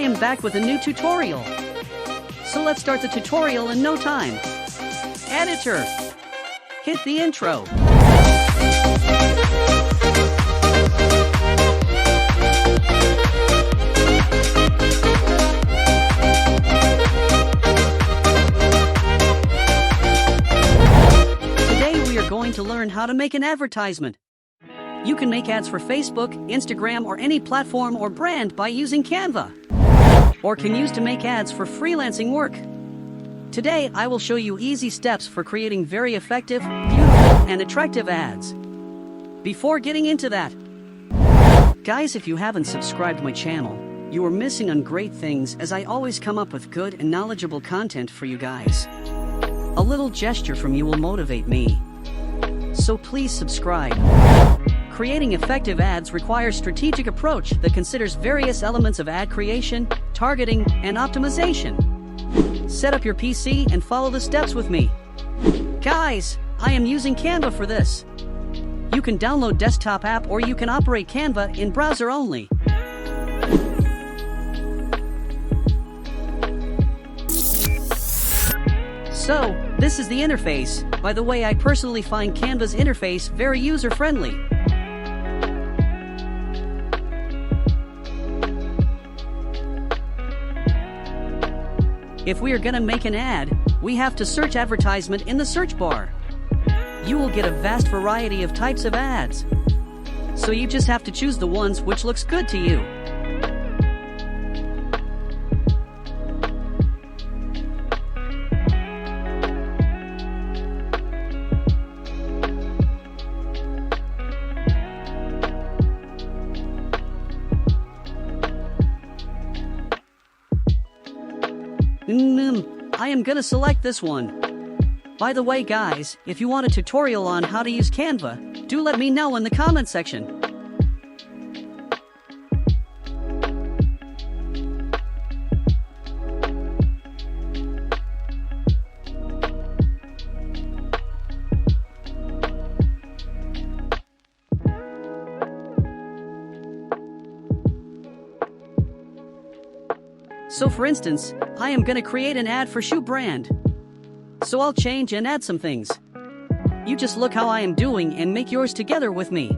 am back with a new tutorial. So let's start the tutorial in no time. Editor, hit the intro. Today we are going to learn how to make an advertisement. You can make ads for Facebook, Instagram, or any platform or brand by using Canva, or can use to make ads for freelancing work. Today, I will show you easy steps for creating very effective, beautiful, and attractive ads. Before getting into that, guys, if you haven't subscribed to my channel, you are missing on great things, as I always come up with good and knowledgeable content for you guys. A little gesture from you will motivate me. So please subscribe. Creating effective ads requires a strategic approach that considers various elements of ad creation, targeting, and optimization. Set up your PC and follow the steps with me. Guys, I am using Canva for this. You can download desktop app or you can operate Canva in browser only. So, this is the interface. By the way, I personally find Canva's interface very user-friendly. If we are gonna make an ad, we have to search advertisement in the search bar. You will get a vast variety of types of ads. So you just have to choose the ones which looks good to you. I am gonna select this one. By the way, guys, if you want a tutorial on how to use Canva, do let me know in the comment section. So for instance, I am gonna create an ad for shoe brand. So I'll change and add some things. You just look how I am doing and make yours together with me.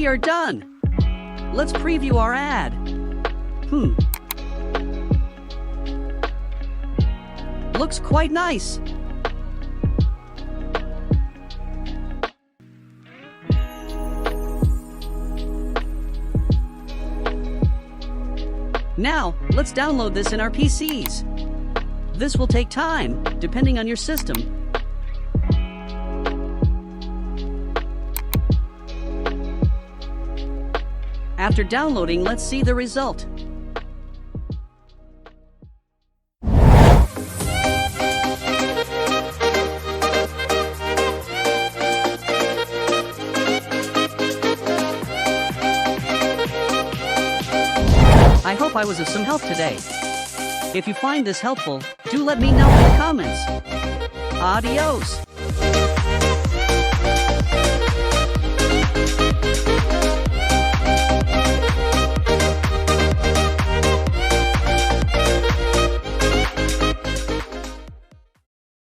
We are done. Let's preview our ad. Looks quite nice. Now, let's download this in our PCs. This will take time, depending on your system. After downloading, let's see the result. I hope I was of some help today. If you find this helpful, do let me know in the comments. Adios!